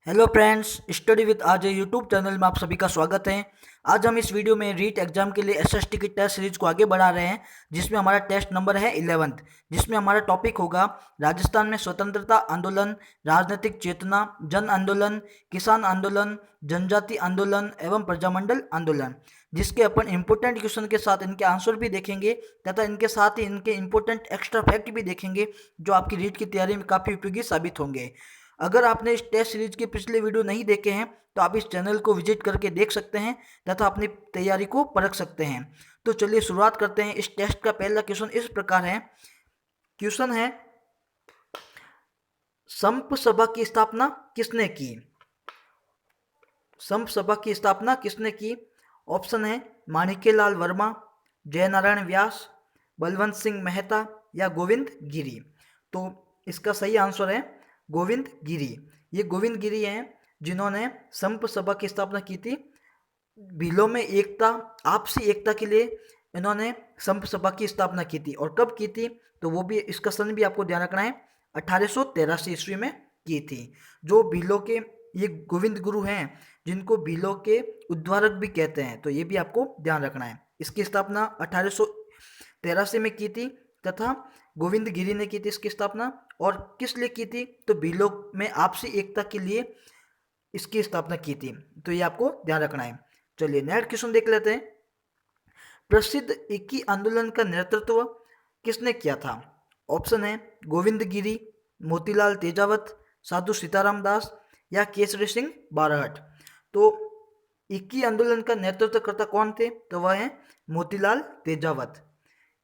Hello friends, study with आज YouTube channel में आप सभी का स्वागत है। आज हम इस वीडियो में रीट एग्जाम के लिए एसएसटी की टेस्ट सीरीज को आगे बढ़ा रहे हैं, जिसमें हमारा टेस्ट नंबर है 11th, जिसमें हमारा टॉपिक होगा राजस्थान में स्वतंत्रता आंदोलन, राजनीतिक चेतना, जन आंदोलन, किसान आंदोलन, जनजाति आंदोलन एवं प्रजामंडल आंदोलन, जिसके अपन इंपॉर्टेंट क्वेश्चन के साथ इनके आंसर भी देखेंगे तथा इनके साथ ही इनके इंपॉर्टेंट एक्स्ट्रा फैक्ट भी देखेंगे, जो आपकी रीट की तैयारी में काफ़ी उपयोगी साबित होंगे। अगर आपने इस टेस्ट सीरीज के पिछले वीडियो नहीं देखे हैं तो आप इस चैनल को विजिट करके देख सकते हैं तथा अपनी तैयारी को परख सकते हैं। तो चलिए शुरुआत करते हैं। इस टेस्ट का पहला क्वेश्चन इस प्रकार है। क्वेश्चन है, संप सभा की स्थापना किसने की? संप सभा की स्थापना किसने की? ऑप्शन है माणिक्यलाल वर्मा, जयनारायण व्यास, बलवंत सिंह मेहता या गोविंद गिरी। तो इसका सही आंसर है गोविंद गिरी। ये गोविंद गिरी हैं जिन्होंने संप सभा की स्थापना की थी। भीलों में एकता, आपसी एकता के लिए इन्होंने संप सभा की स्थापना की थी। और कब की थी तो वो भी, इसका सन भी आपको ध्यान रखना है, 1883 ईस्वी में की थी। जो भीलों के ये गोविंद गुरु हैं जिनको भीलों के उद्धारक भी कहते हैं, तो ये भी आपको ध्यान रखना है। इसकी स्थापना 1883 में की थी तथा गोविंद गिरी ने की थी इसकी स्थापना। और किस लिए की थी तो भीलों में आपसी एकता के लिए इसकी स्थापना की थी। तो ये आपको ध्यान रखना है। चलिए नेक्स्ट क्वेश्चन देख लेते हैं। प्रसिद्ध इक्की आंदोलन का नेतृत्व किसने किया था? ऑप्शन है गोविंद गिरी, मोतीलाल तेजावत, साधु सीताराम दास या केसरी सिंह बारहट। तो इक्की आंदोलन का नेतृत्व करता कौन थे तो वह है मोतीलाल तेजावत।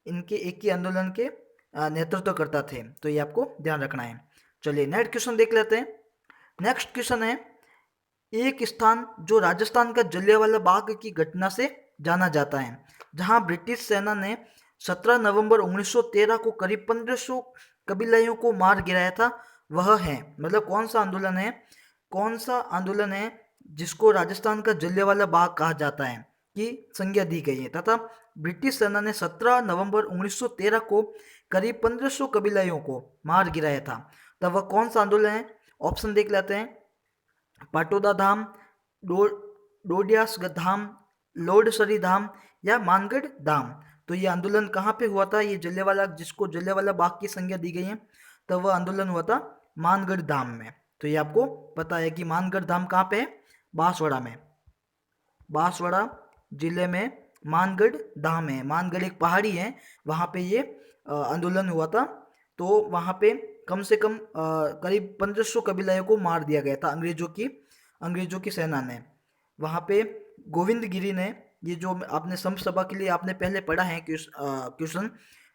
इनके इक्की आंदोलन के नेतृत्व करता थे। तो ये आपको ध्यान रखना है। चलिए नेक्स्ट क्वेश्चन देख लेते हैं। नेक्स्ट क्वेश्चन है, एक स्थान जो राजस्थान का जलियांवाला बाग की घटना से जाना जाता है, जहां ब्रिटिश सेना ने 17 नवंबर 1913 को करीब 1500 कबीलाइयों को मार गिराया था, वह है, मतलब कौन सा आंदोलन है, कौन सा आंदोलन है जिसको राजस्थान का जलियांवाला बाग कहा जाता है की संज्ञा दी गई है, तथा ब्रिटिश सेना ने 17 नवंबर 1913 को करीब 1500 कबीलाइयों को मार गिराया था, तब वह कौन सा आंदोलन है? ऑप्शन देख लेते हैं। पाटोदा धाम, डोडियास धाम, लोडसरी धाम या मानगढ़ धाम। तो ये आंदोलन कहाँ पे हुआ था? ये जलियांवाला, जिसको जलियांवाला बाग की संज्ञा दी गई है, तो वह आंदोलन हुआ था मानगढ़ धाम में। तो ये आपको पता है कि मानगढ़ धाम कहाँ पे है? बांसवाड़ा में। बांसवाड़ा जिले में मानगढ़ धाम है। मानगढ़ एक पहाड़ी है, वहाँ पे ये आंदोलन हुआ था। तो वहाँ पे कम से कम करीब 1500 कबीलाओं को मार दिया गया था अंग्रेजों की सेना ने। वहाँ पे गोविंद गिरी ने, ये जो आपने संप सभा के लिए आपने पहले पढ़ा है क्वेश्चन,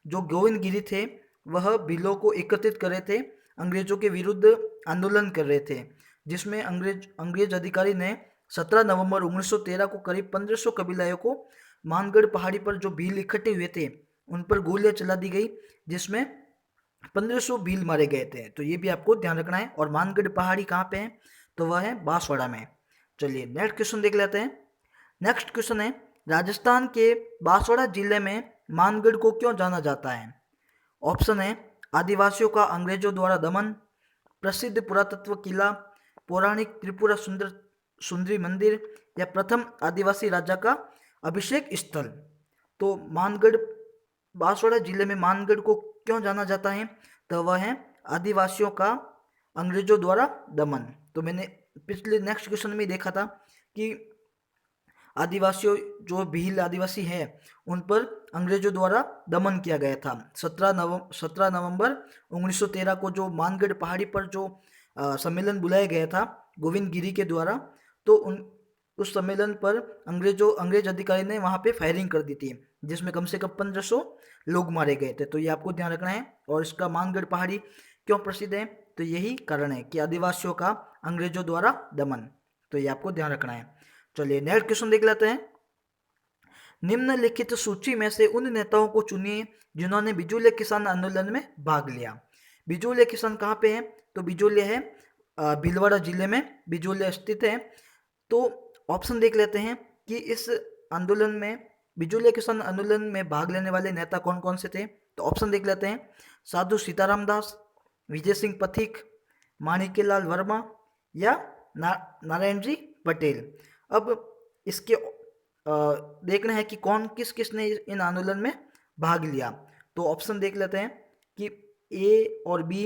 जो गोविंद गिरी थे वह भीलों को एकत्रित कर रहे थे, अंग्रेजों के विरुद्ध आंदोलन कर रहे थे, जिसमें अंग्रेज अधिकारी ने 17 नवंबर 1913 को करीब 1500 कबीलाओं को मानगढ़ पहाड़ी पर जो भील इकट्ठे हुए थे उन पर गोलियां चला दी गई, जिसमें 1500 भील मारे गए थे। तो ये भी आपको ध्यान रखना है। और मानगढ़ पहाड़ी कहाँ पे है तो वह है बांसवाड़ा में। चलिए नेक्स्ट क्वेश्चन देख लेते हैं। नेक्स्ट क्वेश्चन है, राजस्थान के बांसवाड़ा जिले में मानगढ़ को क्यों जाना जाता है? ऑप्शन है आदिवासियों का अंग्रेजों द्वारा दमन, प्रसिद्ध पुरातत्व किला, पौराणिक त्रिपुरा सुंदरी मंदिर या प्रथम आदिवासी राजा का अभिषेक स्थल। तो मानगढ़, बांसवाड़ा जिले में मानगढ़ को क्यों जाना जाता है तो वह है आदिवासियों का अंग्रेजों द्वारा दमन। तो मैंने पिछले नेक्स्ट क्वेश्चन में देखा था कि आदिवासियों, जो भील आदिवासी है, उन पर अंग्रेजों द्वारा दमन किया गया था। 17 नवंबर 1913 को जो मानगढ़ पहाड़ी पर जो सम्मेलन बुलाया गया था गोविंद गिरी के द्वारा, तो उस सम्मेलन पर अंग्रेज अधिकारी ने वहाँ पे फायरिंग कर दी थी, जिसमें कम से कम 1500 लोग मारे गए थे। तो ये आपको ध्यान रखना है। और इसका मानगढ़ पहाड़ी क्यों प्रसिद्ध है तो यही कारण है कि आदिवासियों का अंग्रेजों द्वारा दमन। तो ये आपको ध्यान रखना है। चलिए नेक्स्ट क्वेश्चन देख लेते हैं। निम्नलिखित सूची में से उन नेताओं को चुनिए जिन्होंने बिजूले किसान आंदोलन में भाग लिया। बिजूले किसान कहाँ पे है तो बिजूले है भीलवाड़ा जिले में बिजूले स्थित है। तो ऑप्शन देख लेते हैं कि इस आंदोलन में, बिजूले किसान आंदोलन में भाग लेने वाले नेता कौन कौन से थे। तो ऑप्शन देख लेते हैं। साधु सीताराम दास, विजय सिंह पथिक, माणिक्यलाल वर्मा या नारायण जी पटेल। अब इसके देखना है कि कौन किस किसने इन आंदोलन में भाग लिया। तो ऑप्शन देख लेते हैं कि ए और बी,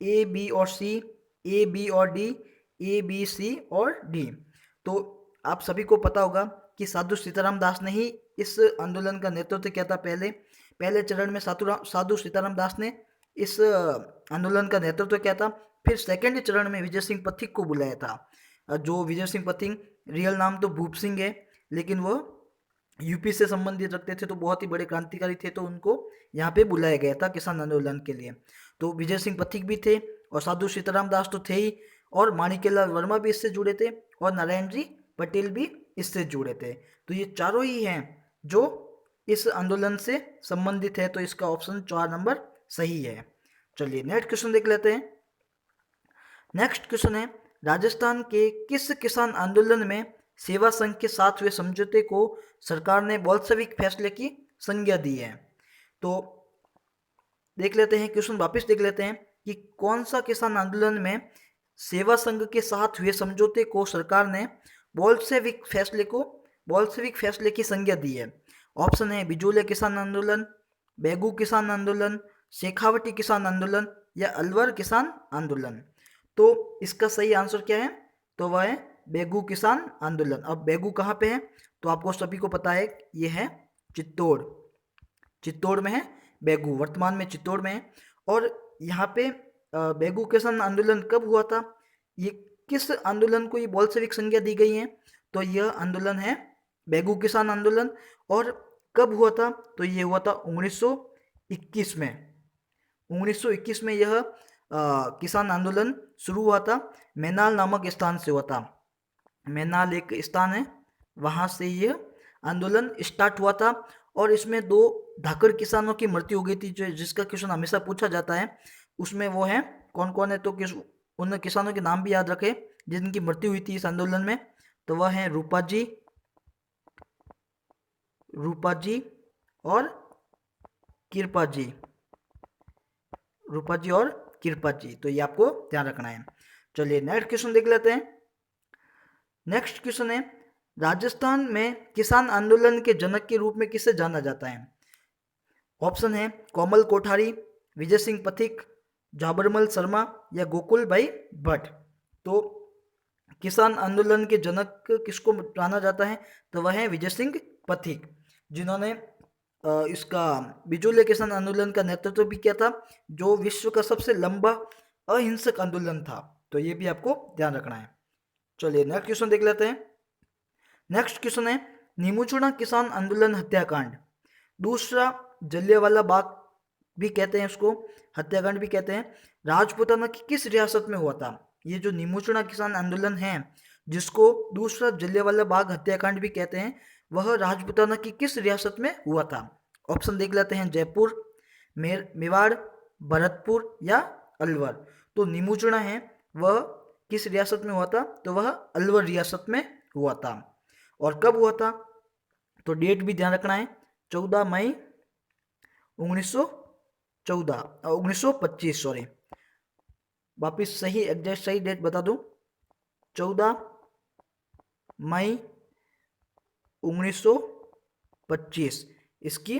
ए बी और सी, ए बी और डी, ए बी सी और डी। तो आप सभी को पता होगा कि साधु सीताराम दास ने ही इस आंदोलन का नेतृत्व किया था। पहले चरण में साधु सीताराम दास ने इस आंदोलन का नेतृत्व किया था। फिर सेकेंड चरण में विजय सिंह पथिक को बुलाया था। जो विजय सिंह पथिक, रियल नाम तो भूप सिंह है, लेकिन वो यूपी से संबंधित रखते थे, तो बहुत ही बड़े क्रांतिकारी थे, तो उनको यहाँ पे बुलाया गया था किसान आंदोलन के लिए। तो विजय सिंह पथिक भी थे और साधु सीताराम दास तो थे ही, और माणिक्यलाल वर्मा भी इससे जुड़े थे, और नारायण जी पटेल भी इससे जुड़े थे। तो ये चारों ही हैं जो इस आंदोलन से संबंधित है। तो इसका ऑप्शन 4 नंबर सही है। चलिए नेक्स्ट क्वेश्चन देख लेते हैं। नेक्स्ट क्वेश्चन है, राजस्थान के किस किसान आंदोलन में सेवा संघ के साथ हुए समझौते को सरकार ने बोल्शेविक फैसले की संज्ञा दी है? तो देख लेते हैं क्वेश्चन, वापस देख लेते हैं कि कौन सा किसान आंदोलन में सेवा संघ के साथ हुए समझौते को सरकार ने बोल्शेविक फैसले की संज्ञा दी है। ऑप्शन है बिजोले किसान आंदोलन, बेगू किसान आंदोलन, शेखावटी किसान आंदोलन या अलवर किसान आंदोलन। तो इसका सही आंसर क्या है? तो वह है बेगू किसान आंदोलन। अब बेगू कहाँ पे है? तो आपको सभी को पता है, ये है चित्तौड़ में है बेगू, वर्तमान में चित्तौड़ में है। और यहाँ पे बेगू किसान आंदोलन कब हुआ था? ये किस आंदोलन को ये बोल्शेविक संज्ञा दी गई है? तो यह आंदोलन है बेगू किसान आंदोलन। और कब हुआ था? तो ये हुआ था 1921 में। 1921 में यह किसान आंदोलन शुरू हुआ था। मैनाल नामक स्थान से हुआ था। मैनाल एक स्थान है, वहाँ से यह आंदोलन स्टार्ट हुआ था। और इसमें 2 धाकड़ किसानों की मृत्यु हो गई थी, जिसका क्वेश्चन हमेशा पूछा जाता है। उसमें वो है कौन कौन है? तो उन किसानों के नाम भी याद रखें जिनकी मृत्यु हुई थी इस आंदोलन में। तो वह है रूपा जी और कृपा जी। तो ये आपको ध्यान रखना है। चलिए नेक्स्ट क्वेश्चन देख लेते हैं। नेक्स्ट क्वेश्चन है, राजस्थान में किसान आंदोलन के जनक के रूप में किसे जाना जाता है? ऑप्शन है कोमल कोठारी, विजय सिंह पथिक, झाबरमल शर्मा या गोकुल भाई भट्ट। तो किसान आंदोलन के जनक किसको माना जाता है? तो वह है विजय सिंह पथिक, जिन्होंने इसका बिजोले किसान आंदोलन का नेतृत्व भी किया था, जो विश्व का सबसे लंबा अहिंसक आंदोलन था। तो ये भी आपको ध्यान रखना है। चलिए नेक्स्ट क्वेश्चन देख लेते हैं। नेक्स्ट क्वेश्चन है, नीमूचुड़ा किसान आंदोलन हत्याकांड, दूसरा जलियांवाला बाग भी कहते हैं उसको, हत्याकांड भी कहते हैं, राजपूताना की किस रियासत में हुआ था? ये जो नीमूचुड़ा किसान आंदोलन है, जिसको दूसरा जलियांवाला बाग हत्याकांड भी कहते हैं, वह राजपूताना की किस रियासत में हुआ था? ऑप्शन देख लेते हैं, जयपुर, मेवाड़, भरतपुर या अलवर। तो नीमूचुड़ा है वह किस रियासत में हुआ था? तो वह अलवर रियासत में हुआ था। और कब हुआ था? तो डेट भी ध्यान रखना है, 14 मई 1925, सॉरी, वापिस सही एग्जैक्ट सही डेट बता दूं, 14 मई 1925 इसकी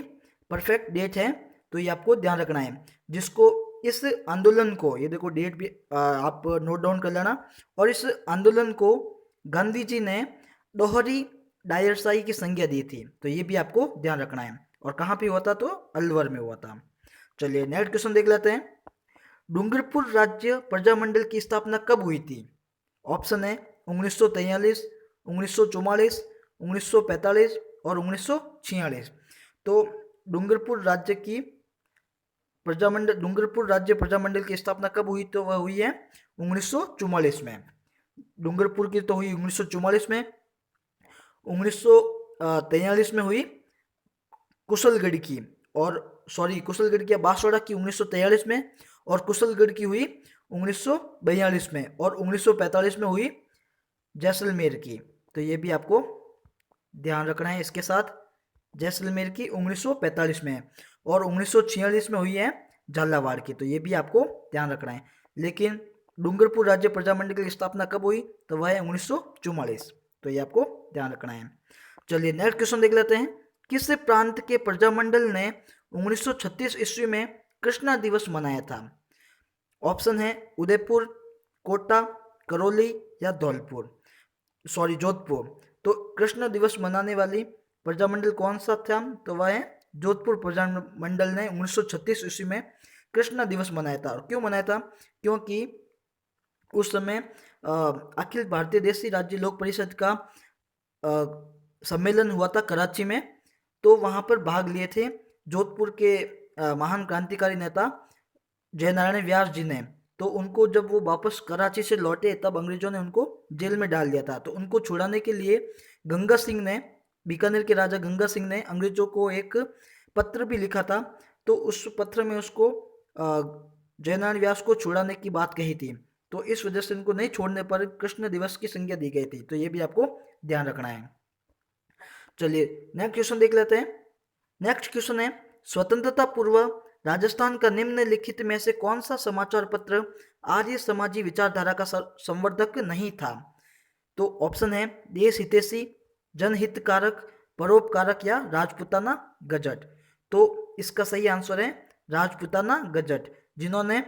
परफेक्ट डेट है। तो ये आपको ध्यान रखना है। जिसको इस आंदोलन को, ये देखो डेट भी आप नोट डाउन कर लेना। और इस आंदोलन को गांधी जी ने दोहरी डायरशाही की संज्ञा दी थी। तो ये भी आपको ध्यान रखना है। और कहाँ पे हुआ था? तो अलवर में हुआ था। चलिए नेक्स्ट क्वेश्चन देख लेते हैं। डूंगरपुर राज्य प्रजामंडल की स्थापना कब हुई थी? ऑप्शन है 1943, 1944, 1945 और 1946। तो डूंगरपुर राज्य प्रजामंडल की स्थापना कब हुई? तो वह हुई है 1944 में। डूंगरपुर की तो हुई 1944 में। 1943 में हुई कुशलगढ़ की, और कुशलगढ़ की बांसवाड़ा की 1943 में, और कुशलगढ़ की हुई 1942 में, और 1945 में हुई जैसलमेर की। तो ये भी आपको ध्यान रखना है। इसके साथ जैसलमेर की 1945 में है, और 1946 में हुई है झालावाड़ की। तो ये भी आपको ध्यान रखना है। लेकिन डूंगरपुर राज्य प्रजामंडल की स्थापना कब हुई? तो वह है 1944। तो ये आपको ध्यान रखना है। चलिए नेक्स्ट क्वेश्चन देख लेते हैं। किस प्रांत के प्रजामंडल ने 1936 ईस्वी में कृष्णा दिवस मनाया था? ऑप्शन है उदयपुर, कोटा, करौली या जोधपुर। तो कृष्ण दिवस मनाने वाली प्रजामंडल कौन सा था? तो वह है जोधपुर प्रजामंडल ने 1936 ईस्वी में कृष्ण दिवस मनाया था। और क्यों मनाया था? क्योंकि उस समय अखिल भारतीय देशी राज्य लोक परिषद का सम्मेलन हुआ था कराची में। तो वहाँ पर भाग लिए थे जोधपुर के महान क्रांतिकारी नेता जयनारायण व्यास जी ने। तो उनको जब वो वापस कराची से लौटे तब अंग्रेजों ने उनको जेल में डाल दिया था। तो उनको छुड़ाने के लिए गंगा सिंह ने, बीकानेर के राजा गंगा सिंह ने अंग्रेजों को एक पत्र भी लिखा था। तो उस पत्र में उसको जयनारायण व्यास को छुड़ाने की बात कही थी। तो इस वजह से उनको नहीं छोड़ने पर कृष्ण दिवस की संज्ञा दी गई थी। तो ये भी आपको ध्यान रखना है। चलिए नेक्स्ट क्वेश्चन देख लेते हैं। नेक्स्ट क्वेश्चन है, स्वतंत्रता पूर्व राजस्थान का निम्नलिखित में से कौन सा समाचार पत्र आर्य समाजी विचारधारा का संवर्धक नहीं था? तो ऑप्शन है देश हितैषी, जनहितकारक, परोपकारक या राजपूताना गजट। तो इसका सही आंसर है राजपूताना गजट, जिन्होंने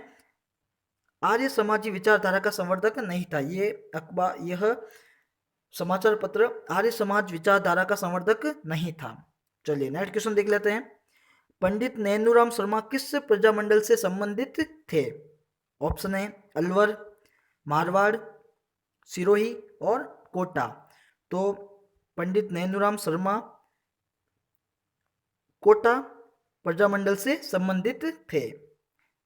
आर्य समाजी विचारधारा का संवर्धक नहीं था। यह समाचार पत्र आर्य समाज विचारधारा का संवर्धक नहीं था। चलिए नेक्स्ट क्वेश्चन देख लेते हैं। पंडित नैनूराम शर्मा किस प्रजामंडल से संबंधित थे? ऑप्शन है अलवर, मारवाड़, सिरोही और कोटा। तो पंडित नैनूराम शर्मा कोटा प्रजामंडल से संबंधित थे।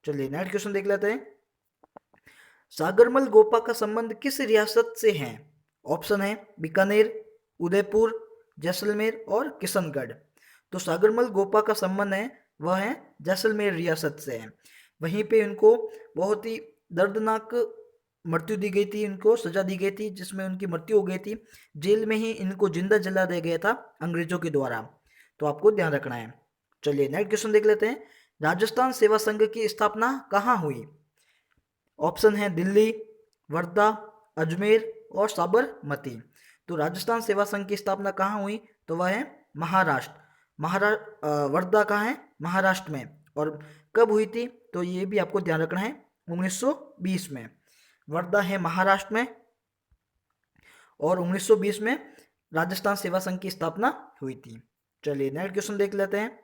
चलिए नेक्स्ट क्वेश्चन देख लेते हैं। सागरमल गोपा का संबंध किस रियासत से है? ऑप्शन है बीकानेर, उदयपुर, जैसलमेर और किशनगढ़। तो सागरमल गोपा का संबंध है वह है जैसलमेर रियासत से है। वहीं पे इनको बहुत ही दर्दनाक मृत्यु दी गई थी, इनको सजा दी गई थी जिसमें उनकी मृत्यु हो गई थी। जेल में ही इनको जिंदा जला दिया गया था अंग्रेजों के द्वारा। तो आपको ध्यान रखना है। चलिए नेक्स्ट क्वेश्चन देख लेते हैं। राजस्थान सेवा संघ की स्थापना कहाँ हुई? ऑप्शन है दिल्ली, वर्धा, अजमेर और साबरमती। तो राजस्थान सेवा संघ की स्थापना कहाँ हुई? तो वह है महाराष्ट्र। वर्धा कहाँ है? महाराष्ट्र में। और कब हुई थी? तो ये भी आपको ध्यान रखना है 1920 में। वर्धा है महाराष्ट्र में और 1920 में राजस्थान सेवा संघ की स्थापना हुई थी। चलिए नेक्स्ट क्वेश्चन देख लेते हैं।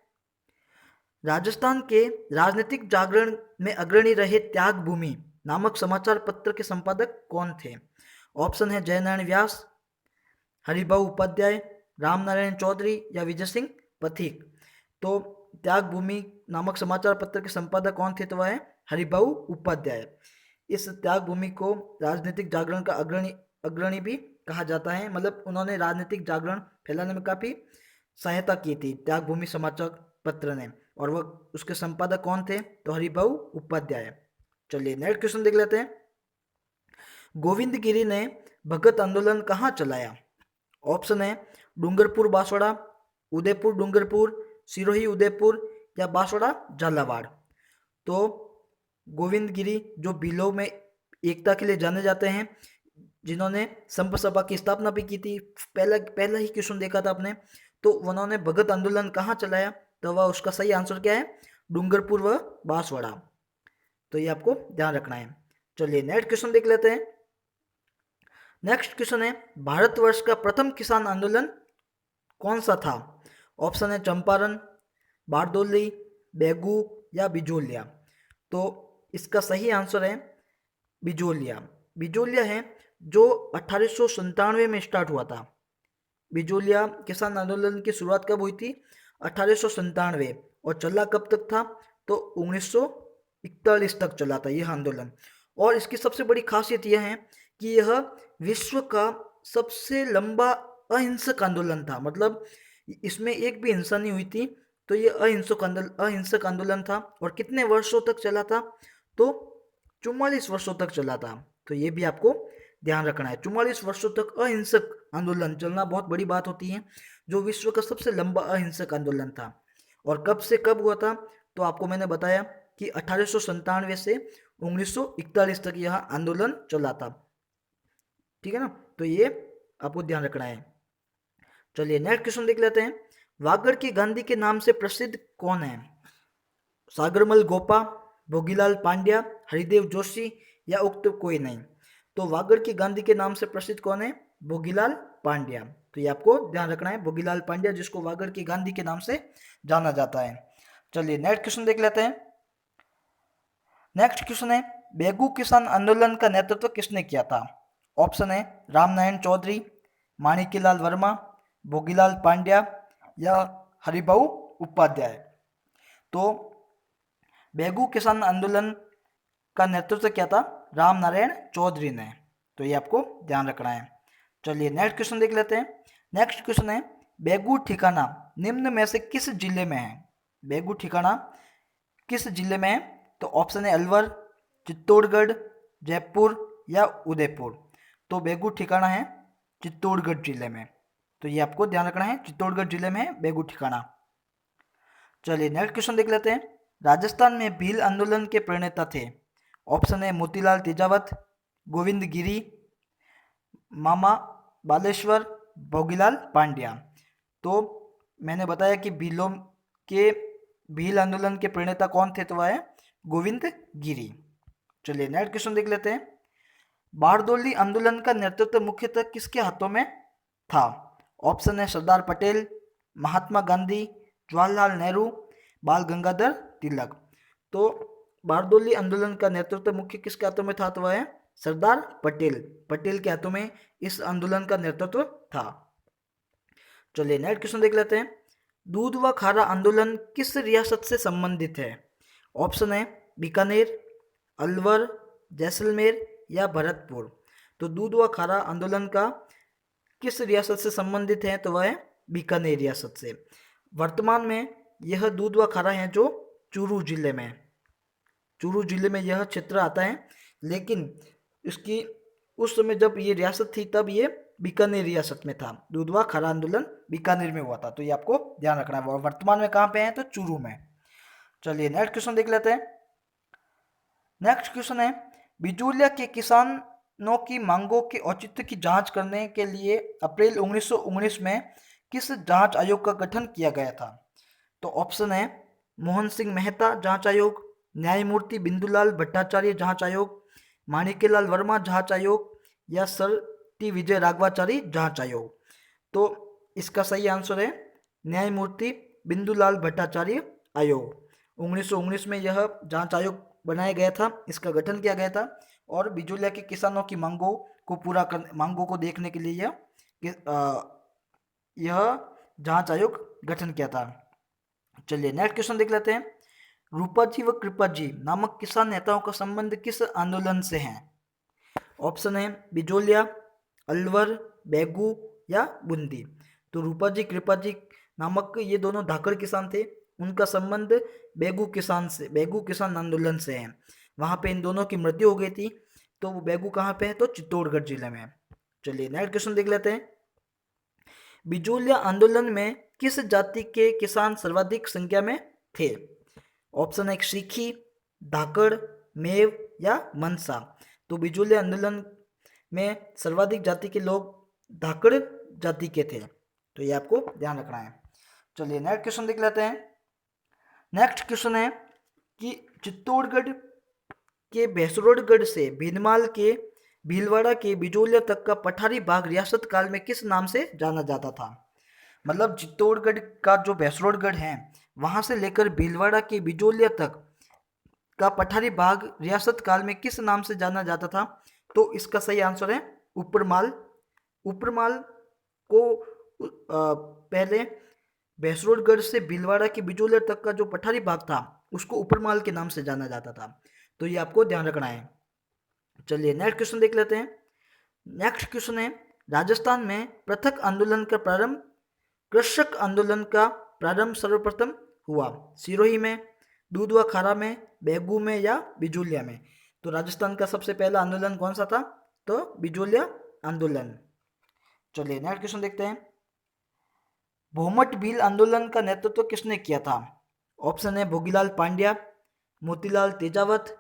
राजस्थान के राजनीतिक जागरण में अग्रणी रहे त्याग भूमि नामक समाचार पत्र के संपादक कौन थे? ऑप्शन है जयनारायण व्यास, हरिभाऊ उपाध्याय, रामनारायण चौधरी या विजय सिंह पथिक। तो त्याग भूमि नामक समाचार पत्र के संपादक कौन थे? तो वह है हरिभाऊ उपाध्याय। इस त्याग भूमि को राजनीतिक जागरण का अग्रणी भी कहा जाता है। मतलब उन्होंने राजनीतिक जागरण फैलाने में काफ़ी सहायता की थी त्याग भूमि समाचार पत्र ने। और वह उसके संपादक कौन थे? तो हरिभाऊ उपाध्याय। चलिए नेक्स्ट क्वेश्चन देख लेते हैं। गोविंद गिरी ने भगत आंदोलन कहाँ चलाया? ऑप्शन है डूंगरपुर बांसवाड़ा, उदयपुर डूंगरपुर, सिरोही उदयपुर या बांसवाड़ा झालावाड़। तो गोविंद गिरी जो भीलों में एकता के लिए जाने जाते हैं, जिन्होंने संप सभा की स्थापना भी की थी। पहला ही क्वेश्चन देखा था आपने। तो उन्होंने भगत आंदोलन कहाँ चलाया? तो वह उसका सही आंसर क्या है? डूंगरपुर व बांसवाड़ा। तो ये आपको ध्यान रखना है। चलिए नेक्स्ट क्वेश्चन देख लेते हैं। नेक्स्ट क्वेश्चन है भारतवर्ष का प्रथम किसान आंदोलन कौन सा था? ऑप्शन है चंपारण, बारदोली, बेगू या बिजोलिया। तो इसका सही आंसर है बिजोलिया। बिजोलिया है जो 1897 में स्टार्ट हुआ था। बिजोलिया किसान आंदोलन की शुरुआत कब हुई थी? 1897। और चला कब तक था? तो 1941 तक चला था यह आंदोलन। और इसकी सबसे बड़ी खासियत यह है कि यह विश्व का सबसे लंबा अहिंसक आंदोलन था। मतलब इसमें एक भी हिंसा नहीं हुई थी। तो ये अहिंसक आंदोलन था। और कितने वर्षों तक चला था? तो 44 वर्षों तक चला था। तो ये भी आपको ध्यान रखना है। 44 वर्षों तक अहिंसक आंदोलन चलना बहुत बड़ी बात होती है। जो विश्व का सबसे लंबा अहिंसक आंदोलन था। और कब से कब हुआ था? तो आपको मैंने बताया कि 1897 से 1941 तक यह आंदोलन चला था। ठीक है ना, तो ये आपको ध्यान रखना है। चलिए नेक्स्ट क्वेश्चन देख लेते हैं। वागड़ की गांधी के नाम से प्रसिद्ध कौन है? सागरमल गोपा, भोगीलाल पांड्या, हरिदेव जोशी या उक्त कोई नहीं। तो वागड़ की गांधी के नाम से प्रसिद्ध कौन है? भोगीलाल पांड्या। तो ये आपको ध्यान रखना है, भोगीलाल पांड्या, जिसको वागड़ की गांधी के नाम से जाना जाता है। चलिए नेक्स्ट क्वेश्चन देख लेते हैं। नेक्स्ट क्वेश्चन है, बेगू किसान आंदोलन का नेतृत्व किसने किया था? ऑप्शन है रामनारायण चौधरी, माणिक्यलाल वर्मा, भोगीलाल पांड्या या हरिभाऊ उपाध्याय। तो बेगू किसान आंदोलन का नेतृत्व किया था रामनारायण चौधरी ने। तो ये आपको ध्यान रखना है। चलिए नेक्स्ट क्वेश्चन देख लेते हैं। नेक्स्ट क्वेश्चन है, बेगू ठिकाना निम्न में से किस जिले में है? बेगू ठिकाना किस जिले में है? तो ऑप्शन है अलवर, चित्तौड़गढ़, जयपुर या उदयपुर। तो बेगू ठिकाना है चित्तौड़गढ़ जिले में। तो ये आपको ध्यान रखना है, चित्तौड़गढ़ जिले में है बेगू ठिकाना। चलिए नेक्स्ट क्वेश्चन देख लेते हैं। राजस्थान में भील आंदोलन के प्रणेता थे। ऑप्शन है मोतीलाल तेजावत, गोविंद गिरी, मामा बालेश्वर, भोगीलाल पांड्या। तो मैंने बताया कि भील आंदोलन के प्रणेता कौन थे? तो वह है गोविंद गिरी। चलिए नेक्स्ट क्वेश्चन देख लेते हैं। बारदोली आंदोलन का नेतृत्व मुख्यतः किसके हाथों में था? ऑप्शन है सरदार पटेल, महात्मा गांधी, जवाहरलाल नेहरू, बाल गंगाधर तिलक। तो बारदोली आंदोलन का नेतृत्व मुख्य किसके हाथों में था? तो वह है सरदार पटेल के हाथों में इस आंदोलन का नेतृत्व था। चलिए नेक्स्ट क्वेश्चन देख लेते हैं। दूध व खारा आंदोलन किस रियासत से संबंधित है? ऑप्शन है बीकानेर, अलवर, जैसलमेर या भरतपुर। तो दूध व खारा आंदोलन का किस रियासत से संबंधित है? तो वह है बीकानेर रियासत से। वर्तमान में यह दूध व खारा है जो चूरू जिले में, चूरू जिले में यह क्षेत्र आता है, लेकिन इसकी उस समय जब ये रियासत थी तब ये बीकानेर रियासत में था। दूध व खारा आंदोलन बीकानेर में हुआ था। तो ये आपको ध्यान रखना है। वर्तमान में कहाँ पे है? तो चूरू में। चलिए नेक्स्ट क्वेश्चन देख लेते हैं। नेक्स्ट क्वेश्चन है, बिजूलिया के किसानों की मांगों के औचित्य की जांच करने के लिए अप्रैल 1919 में किस जांच आयोग का गठन किया गया था? तो ऑप्शन है मोहन सिंह मेहता जांच आयोग, न्यायमूर्ति बिंदुलाल भट्टाचार्य जांच आयोग, माणिक्यलाल वर्मा जांच आयोग या सर टी विजय राघवाचारी जांच आयोग। तो इसका सही आंसर है न्यायमूर्ति बिंदुलाल भट्टाचार्य आयोग। 1919 में यह जांच आयोग बनाया गया था, इसका गठन किया गया था और बिजूलिया के किसानों की मांगों को देखने के लिए यह जांच आयोग गठन किया था। चलिए नेक्स्ट क्वेश्चन देख लेते हैं। रूपाजी व कृपाजी नामक किसान नेताओं का संबंध किस आंदोलन से है? ऑप्शन है बिजोलिया, अलवर, बेगू या बूंदी। तो रूपाजी कृपाजी नामक ये दोनों धाकड़ किसान थे, उनका संबंध बेगू किसान आंदोलन से है। वहाँ पे इन दोनों की मृत्यु हो गई थी। तो वो बेगू कहाँ पे है? तो चित्तौड़गढ़ जिले में। चलिए नेक्स्ट क्वेश्चन देख लेते हैं। बिजोलिया आंदोलन में किस जाति के किसान सर्वाधिक संख्या में थे? ऑप्शन है सीखी, धाकड़, मेव या मनसा। तो बिजोलिया आंदोलन में सर्वाधिक जाति के लोग धाकड़ जाति के थे। तो ये आपको ध्यान रखना है। चलिए नेक्स्ट क्वेश्चन देख लेते हैं। नेक्स्ट क्वेश्चन है कि चित्तौड़गढ़ के भैंसरोडगढ़ से भीनमाल के भीलवाड़ा के बिजोलिया तक का पठारी भाग रियासत काल में किस नाम से जाना जाता था? मतलब चित्तौड़गढ़ का जो भैंसरोडगढ़ है वहां से लेकर भीलवाड़ा के बिजोलिया तक का पठारी भाग रियासत काल में किस नाम से जाना जाता था? तो इसका सही आंसर है उपरमाल। उपरमाल को पहले भैंसरोडगढ़ से भीलवाड़ा के बिजोलिया तक का जो पठारी भाग था उसको उपरमाल के नाम से जाना जाता था। तो ये आपको ध्यान रखना है। चलिए नेक्स्ट क्वेश्चन देख लेते हैं। नेक्स्ट क्वेश्चन है, राजस्थान में पृथक आंदोलन का प्रारंभ, कृषक आंदोलन का प्रारंभ सर्वप्रथम हुआ सिरोही में, दूध व खारा में, बेगू में या बिजोलिया में। तो राजस्थान का सबसे पहला आंदोलन कौन सा था? तो बिजोलिया आंदोलन। चलिए नेक्स्ट क्वेश्चन देखते हैं। भोमट भील आंदोलन का नेतृत्व किसने किया था? ऑप्शन है भोगीलाल पांड्या, मोतीलाल तेजावत,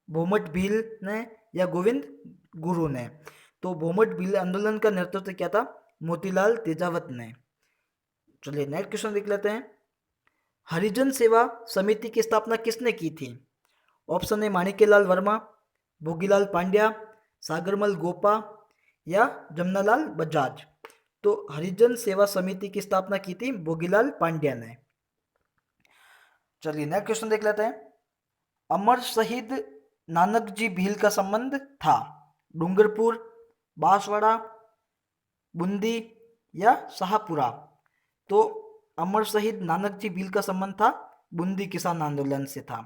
भूमट भील ने या गोविंद गुरु ने? तो भूमट भील आंदोलन का नेतृत्व किया था मोतीलाल तेजावत ने। चलिए नेक्स्ट क्वेश्चन देख लेते हैं। हरिजन सेवा समिति की स्थापना किसने की थी? ऑप्शन ए माणिक्यलाल वर्मा, भोगीलाल पांड्या, सागरमल गोपा या जमनालाल बजाज। तो हरिजन सेवा समिति की स्थापना की थी भोगीलाल पांड्या ने। चलिए नेक्स्ट क्वेश्चन देख लेते हैं। अमर शहीद नानकजी भील का संबंध था डूंगरपुर, बांसवाड़ा, बूंदी या शाहपुरा। तो अमर शहीद नानकजी भील का संबंध था बूंदी किसान आंदोलन से था।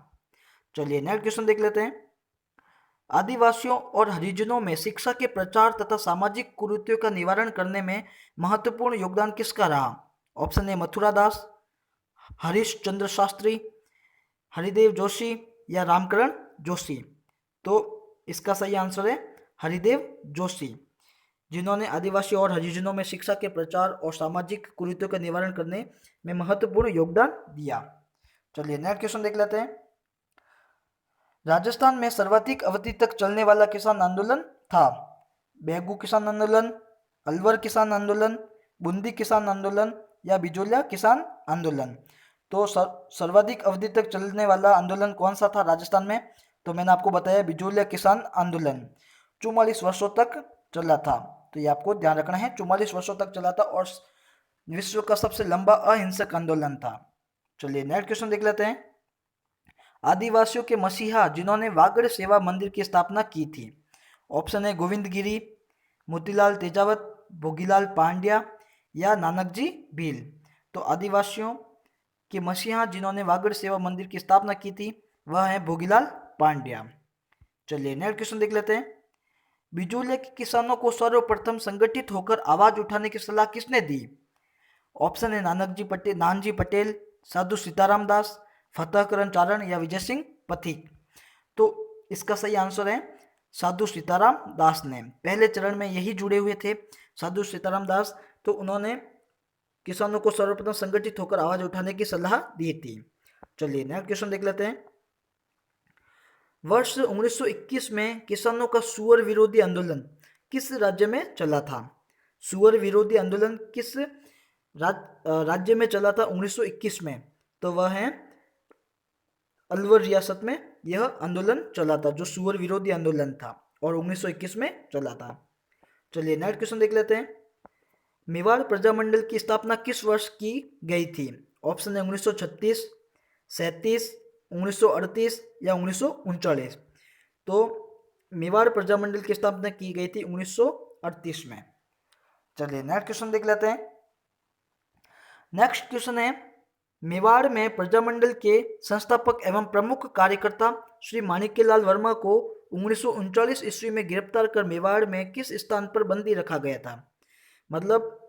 चलिए नेक्स्ट क्वेश्चन देख लेते हैं। आदिवासियों और हरिजनों में शिक्षा के प्रचार तथा सामाजिक कुरीतियों का निवारण करने में महत्वपूर्ण योगदान किसका रहा? ऑप्शन ए मथुरा दास, हरीश चंद्र शास्त्री, हरिदेव जोशी या रामकरण जोशी। तो इसका सही आंसर है हरिदेव जोशी, जिन्होंने आदिवासी और हरिजनों में शिक्षा के प्रचार और सामाजिक कुरीतियों का निवारण करने में महत्वपूर्ण योगदान दिया। चलिए नेक्स्ट क्वेश्चन देख लेते हैं। राजस्थान में सर्वाधिक अवधि तक चलने वाला किसान आंदोलन था बेगू किसान आंदोलन, अलवर किसान आंदोलन, बूंदी किसान आंदोलन या बिजोलिया किसान आंदोलन। तो सर्वाधिक अवधि तक चलने वाला आंदोलन कौन सा था राजस्थान में? तो मैंने आपको बताया बिजोलिया किसान आंदोलन 44 वर्षों तक चला था। तो ये आपको ध्यान रखना है, 44 वर्षों तक चला था और विश्व का सबसे लंबा अहिंसक आंदोलन था। चलिए नेक्स्ट क्वेश्चन देख लेते हैं। आदिवासियों के मसीहा जिन्होंने वागड़ सेवा मंदिर की स्थापना की थी। ऑप्शन है गोविंद गिरी, मोतीलाल तेजावत, भोगीलाल पांड्या या नानकजी भील। तो आदिवासियों के मसीहा जिन्होंने वागड़ सेवा मंदिर की स्थापना की थी वह है भोगीलाल पांड्या। चलिए नेक्स्ट क्वेश्चन देख लेते हैं। बिजोलिया के किसानों को सर्वप्रथम संगठित होकर आवाज उठाने की सलाह किसने दी? ऑप्शन है नानजी पटेल, साधु सीताराम दास, फतेहकरण चारण या विजय सिंह पथिक। तो इसका सही आंसर है साधु सीताराम दास ने। पहले चरण में यही जुड़े हुए थे साधु सीताराम दास, तो उन्होंने किसानों को सर्वप्रथम संगठित होकर आवाज उठाने की सलाह दी थी। चलिए नेक्स्ट क्वेश्चन देख लेते हैं। वर्ष 1921 में किसानों का सुअर विरोधी आंदोलन किस राज्य में चला था? सुअर विरोधी आंदोलन किस राज्य में चला था 1921 में? तो वह है अलवर रियासत में यह आंदोलन चला था, जो सुअर विरोधी आंदोलन था और 1921 में चला था। चलिए नेक्स्ट क्वेश्चन देख लेते हैं। मेवाड़ प्रजामंडल की स्थापना किस वर्ष की गई थी? ऑप्शन है 1936, 37, 1938 या 1939। तो मेवाड़ प्रजामंडल की स्थापना की गई थी 1938 में। चलिए नेक्स्ट क्वेश्चन देख लेते हैं। नेक्स्ट क्वेश्चन है, मेवाड़ में प्रजामंडल के संस्थापक एवं प्रमुख कार्यकर्ता श्री माणिक्यलाल वर्मा को 1939 ईस्वी में गिरफ्तार कर मेवाड़ में किस स्थान पर बंदी रखा गया था? मतलब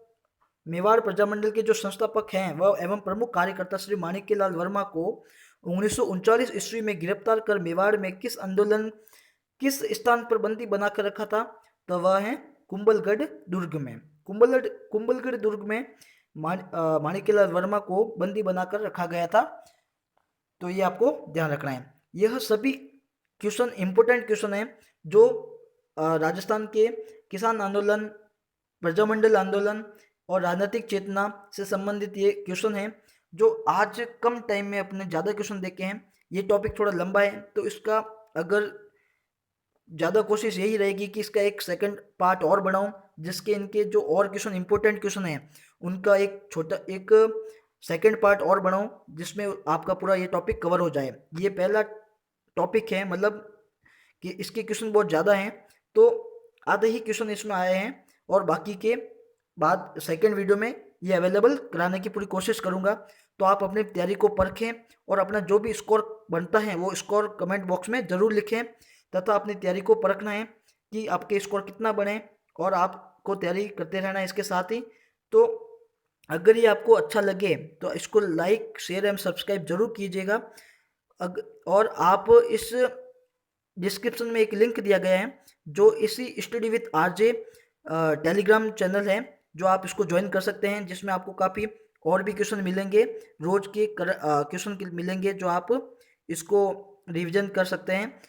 मेवाड़ प्रजामंडल के जो संस्थापक हैं वह एवं प्रमुख कार्यकर्ता श्री माणिक्यलाल वर्मा को 1939 ईस्वी में गिरफ्तार कर मेवाड़ में किस स्थान पर बंदी बनाकर रखा था? तो वह है कुंभलगढ़ दुर्ग में। कुंभलगढ़ दुर्ग में माणिक्यलाल वर्मा को बंदी बनाकर रखा गया था। तो ये आपको ध्यान रखना है। यह सभी क्वेश्चन इंपोर्टेंट क्वेश्चन है जो राजस्थान के किसान आंदोलन, प्रजामंडल आंदोलन और राजनीतिक चेतना से संबंधित ये क्वेश्चन है जो आज कम टाइम में अपने ज़्यादा क्वेश्चन देखे हैं। ये टॉपिक थोड़ा लंबा है तो इसका अगर ज़्यादा कोशिश यही रहेगी कि इसका एक सेकंड पार्ट और बनाऊं, जिसके इनके जो और क्वेश्चन इंपॉर्टेंट क्वेश्चन है उनका एक सेकंड पार्ट और बनाऊं जिसमें आपका पूरा ये टॉपिक कवर हो जाए। ये पहला टॉपिक है, मतलब कि इसके क्वेश्चन बहुत ज़्यादा हैं तो आधे ही क्वेश्चन इसमें आए हैं और बाकी के बाद सेकंड वीडियो में ये अवेलेबल कराने की पूरी कोशिश करूँगा। तो आप अपनी तैयारी को परखें और अपना जो भी स्कोर बनता है वो स्कोर कमेंट बॉक्स में ज़रूर लिखें तथा अपनी तैयारी को परखना है कि आपके स्कोर कितना बने और आपको तैयारी करते रहना है इसके साथ ही। तो अगर ये आपको अच्छा लगे तो इसको लाइक, शेयर एवं सब्सक्राइब जरूर कीजिएगा। और आप इस डिस्क्रिप्शन में एक लिंक दिया गया है जो इसी study with RJ Telegram channel है, जो आप इसको ज्वाइन कर सकते हैं, जिसमें आपको काफ़ी और भी क्वेश्चन मिलेंगे, रोज के क्वेश्चन मिलेंगे जो आप इसको रिवीजन कर सकते हैं